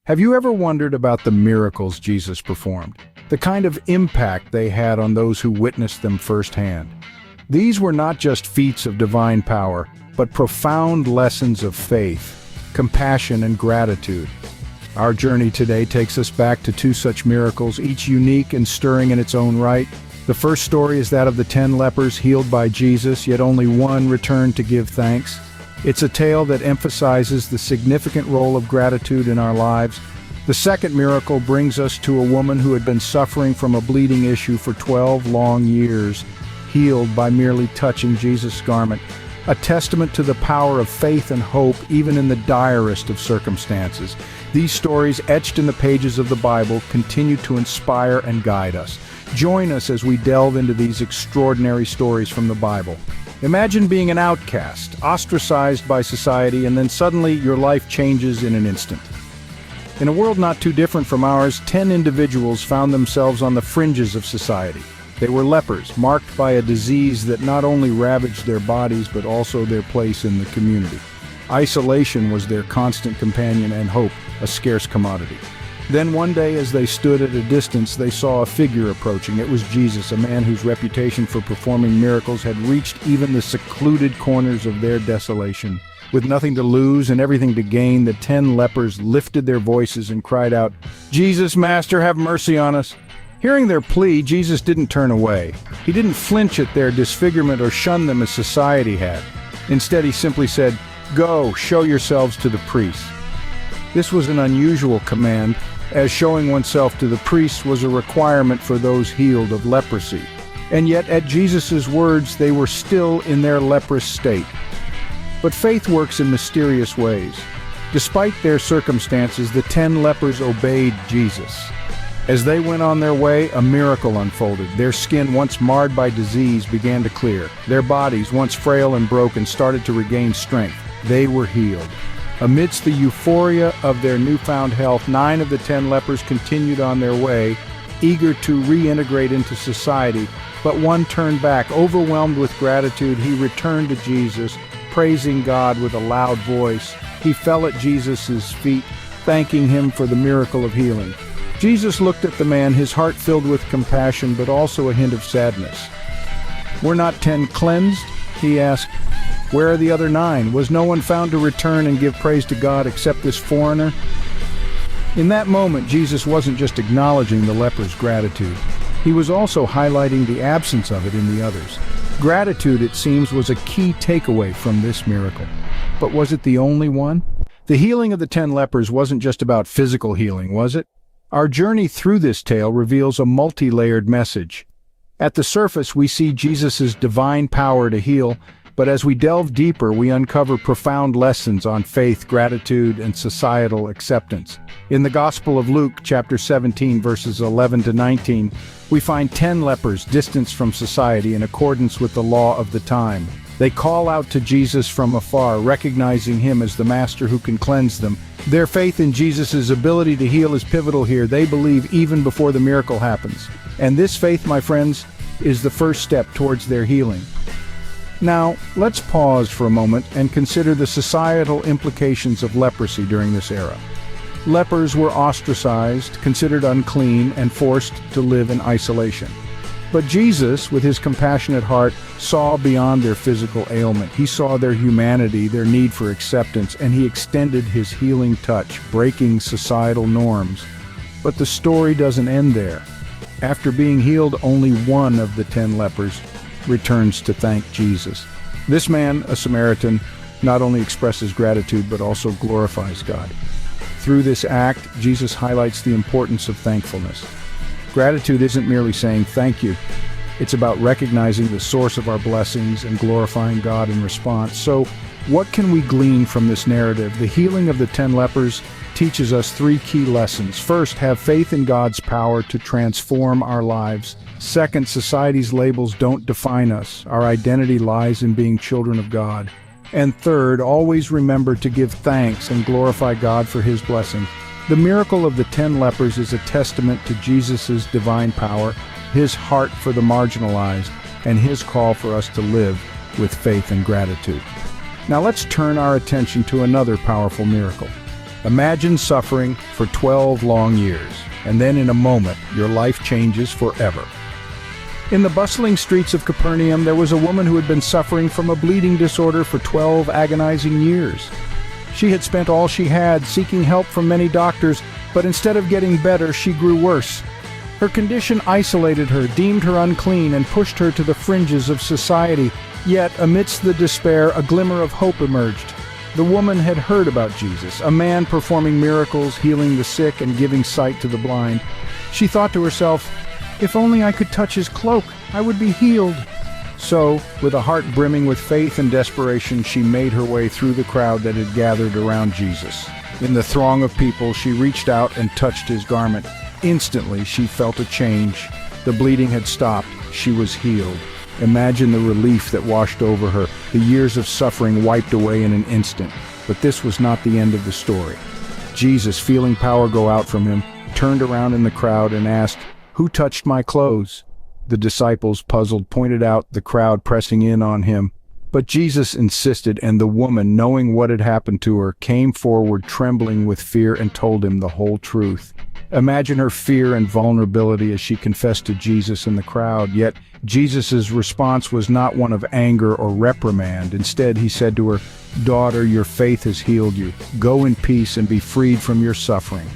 Have you ever wondered about the miracles Jesus performed? The kind of impact they had on those who witnessed them firsthand. These were not just feats of divine power, but profound lessons of faith, compassion, and gratitude. Our journey today takes us back to two such miracles, each unique and stirring in its own right. The first story is that of the 10 lepers healed by Jesus, yet only one returned to give thanks. It's a tale that emphasizes the significant role of gratitude in our lives. The second miracle brings us to a woman who had been suffering from a bleeding issue for 12 long years, healed by merely touching Jesus' garment, a testament to the power of faith and hope even in the direst of circumstances. These stories, etched in the pages of the Bible, continue to inspire and guide us. Join us as we delve into these extraordinary stories from the Bible. Imagine being an outcast, ostracized by society, and then suddenly your life changes in an instant. In a world not too different from ours, 10 individuals found themselves on the fringes of society. They were lepers, marked by a disease that not only ravaged their bodies but also their place in the community. Isolation was their constant companion and hope, a scarce commodity. Then one day, as they stood at a distance, they saw a figure approaching. It was Jesus, a man whose reputation for performing miracles had reached even the secluded corners of their desolation. With nothing to lose and everything to gain, the 10 lepers lifted their voices and cried out, "Jesus, Master, have mercy on us." Hearing their plea, Jesus didn't turn away. He didn't flinch at their disfigurement or shun them as society had. Instead, he simply said, "Go, show yourselves to the priests." This was an unusual command, as showing oneself to the priests was a requirement for those healed of leprosy. And yet, at Jesus' words, they were still in their leprous state. But faith works in mysterious ways. Despite their circumstances, the 10 lepers obeyed Jesus. As they went on their way, a miracle unfolded. Their skin, once marred by disease, began to clear. Their bodies, once frail and broken, started to regain strength. They were healed. Amidst the euphoria of their newfound health, 9 of the 10 lepers continued on their way, eager to reintegrate into society, but one turned back. Overwhelmed with gratitude, he returned to Jesus, praising God with a loud voice. He fell at Jesus' feet, thanking him for the miracle of healing. Jesus looked at the man, his heart filled with compassion, but also a hint of sadness. "Were not 10 cleansed?" he asked. "Where are the other 9? Was no one found to return and give praise to God except this foreigner?" In that moment, Jesus wasn't just acknowledging the leper's gratitude. He was also highlighting the absence of it in the others. Gratitude, it seems, was a key takeaway from this miracle. But was it the only one? The healing of the 10 lepers wasn't just about physical healing, was it? Our journey through this tale reveals a multi-layered message. At the surface, we see Jesus' divine power to heal, but as we delve deeper, we uncover profound lessons on faith, gratitude, and societal acceptance. In the Gospel of Luke, chapter 17, verses 11 to 19, we find 10 lepers distanced from society in accordance with the law of the time. They call out to Jesus from afar, recognizing him as the master who can cleanse them. Their faith in Jesus' ability to heal is pivotal here. They believe even before the miracle happens. And this faith, my friends, is the first step towards their healing. Now, let's pause for a moment and consider the societal implications of leprosy during this era. Lepers were ostracized, considered unclean, and forced to live in isolation. But Jesus, with his compassionate heart, saw beyond their physical ailment. He saw their humanity, their need for acceptance, and he extended his healing touch, breaking societal norms. But the story doesn't end there. After being healed, only one of the 10 lepers returns to thank Jesus. This man, a Samaritan, not only expresses gratitude but also glorifies God. Through this act, Jesus highlights the importance of thankfulness. Gratitude isn't merely saying thank you. It's about recognizing the source of our blessings and glorifying God in response. So, what can we glean from this narrative? The healing of the 10 lepers teaches us 3 key lessons. First, have faith in God's power to transform our lives. Second, society's labels don't define us. Our identity lies in being children of God. And third, always remember to give thanks and glorify God for his blessing. The miracle of the 10 lepers is a testament to Jesus' divine power, his heart for the marginalized, and his call for us to live with faith and gratitude. Now let's turn our attention to another powerful miracle. Imagine suffering for 12 long years, and then in a moment, your life changes forever. In the bustling streets of Capernaum, there was a woman who had been suffering from a bleeding disorder for 12 agonizing years. She had spent all she had seeking help from many doctors, but instead of getting better, she grew worse. Her condition isolated her, deemed her unclean, and pushed her to the fringes of society. Yet, amidst the despair, a glimmer of hope emerged. The woman had heard about Jesus, a man performing miracles, healing the sick, and giving sight to the blind. She thought to herself, "If only I could touch his cloak, I would be healed." So, with a heart brimming with faith and desperation, she made her way through the crowd that had gathered around Jesus. In the throng of people, she reached out and touched his garment. Instantly, she felt a change. The bleeding had stopped. She was healed. Imagine the relief that washed over her, the years of suffering wiped away in an instant. But this was not the end of the story. Jesus, feeling power go out from him, turned around in the crowd and asked, "Who touched my clothes?" The disciples, puzzled, pointed out the crowd pressing in on him. But Jesus insisted, and the woman, knowing what had happened to her, came forward trembling with fear and told him the whole truth. Imagine her fear and vulnerability as she confessed to Jesus in the crowd, yet Jesus' response was not one of anger or reprimand. Instead, he said to her, "Daughter, your faith has healed you. Go in peace and be freed from your suffering."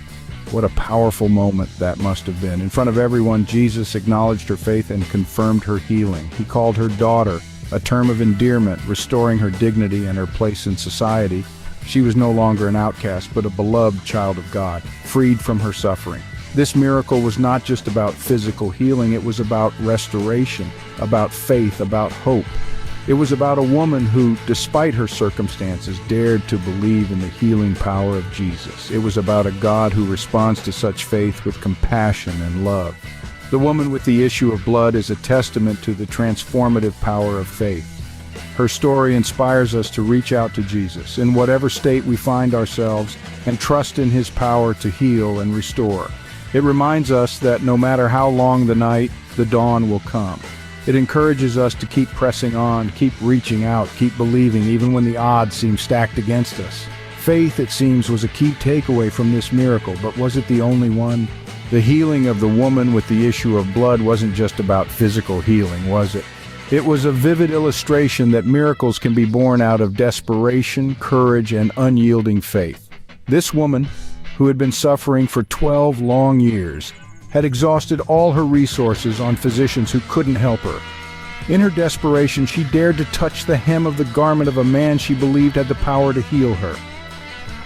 What a powerful moment that must have been. In front of everyone, Jesus acknowledged her faith and confirmed her healing. He called her daughter, a term of endearment, restoring her dignity and her place in society. She was no longer an outcast, but a beloved child of God, freed from her suffering. This miracle was not just about physical healing, it was about restoration, about faith, about hope. It was about a woman who, despite her circumstances, dared to believe in the healing power of Jesus. It was about a God who responds to such faith with compassion and love. The woman with the issue of blood is a testament to the transformative power of faith. Her story inspires us to reach out to Jesus in whatever state we find ourselves and trust in his power to heal and restore. It reminds us that no matter how long the night, the dawn will come. It encourages us to keep pressing on, keep reaching out, keep believing even when the odds seem stacked against us. Faith, it seems, was a key takeaway from this miracle, but was it the only one? The healing of the woman with the issue of blood wasn't just about physical healing, was it? It was a vivid illustration that miracles can be born out of desperation, courage, and unyielding faith. This woman, who had been suffering for 12 long years, had exhausted all her resources on physicians who couldn't help her. In her desperation, she dared to touch the hem of the garment of a man she believed had the power to heal her.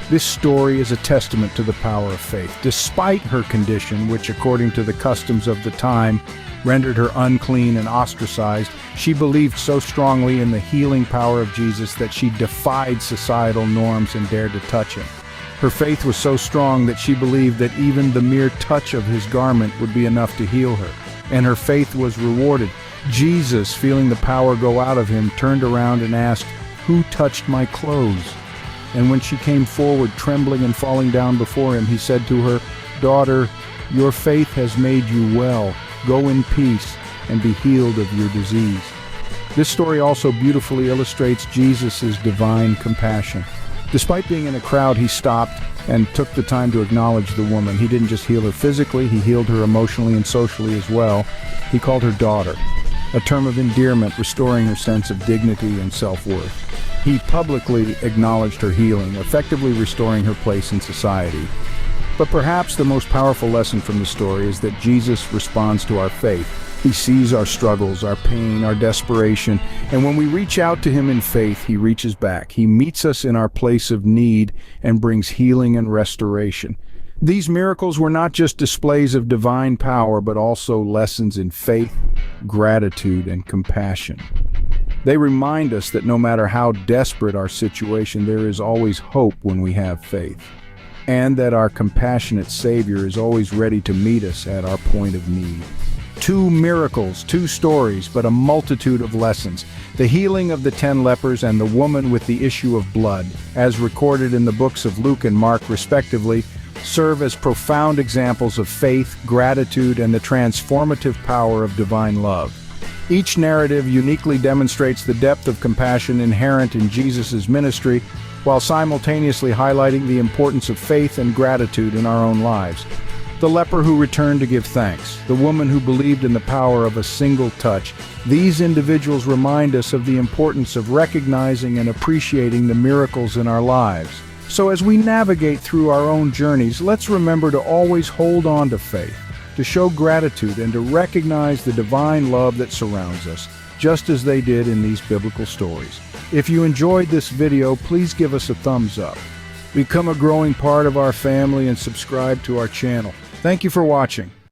This story is a testament to the power of faith. Despite her condition, which according to the customs of the time rendered her unclean and ostracized, she believed so strongly in the healing power of Jesus that she defied societal norms and dared to touch him. Her faith was so strong that she believed that even the mere touch of his garment would be enough to heal her. And her faith was rewarded. Jesus, feeling the power go out of him, turned around and asked, "Who touched my clothes?" And when she came forward, trembling and falling down before him, he said to her, "Daughter, your faith has made you well. Go in peace and be healed of your disease." This story also beautifully illustrates Jesus' divine compassion. Despite being in a crowd, he stopped and took the time to acknowledge the woman. He didn't just heal her physically, he healed her emotionally and socially as well. He called her daughter, a term of endearment, restoring her sense of dignity and self-worth. He publicly acknowledged her healing, effectively restoring her place in society. But perhaps the most powerful lesson from the story is that Jesus responds to our faith. He sees our struggles, our pain, our desperation, and when we reach out to him in faith, he reaches back. He meets us in our place of need and brings healing and restoration. These miracles were not just displays of divine power, but also lessons in faith, gratitude, and compassion. They remind us that no matter how desperate our situation, there is always hope when we have faith, and that our compassionate Savior is always ready to meet us at our point of need. Two miracles, two stories, but a multitude of lessons. The healing of the 10 lepers and the woman with the issue of blood, as recorded in the books of Luke and Mark respectively, serve as profound examples of faith, gratitude, and the transformative power of divine love. Each narrative uniquely demonstrates the depth of compassion inherent in Jesus' ministry while simultaneously highlighting the importance of faith and gratitude in our own lives. The leper who returned to give thanks, the woman who believed in the power of a single touch. These individuals remind us of the importance of recognizing and appreciating the miracles in our lives. So as we navigate through our own journeys, let's remember to always hold on to faith, to show gratitude, and to recognize the divine love that surrounds us, just as they did in these biblical stories. If you enjoyed this video, please give us a thumbs up. Become a growing part of our family and subscribe to our channel. Thank you for watching.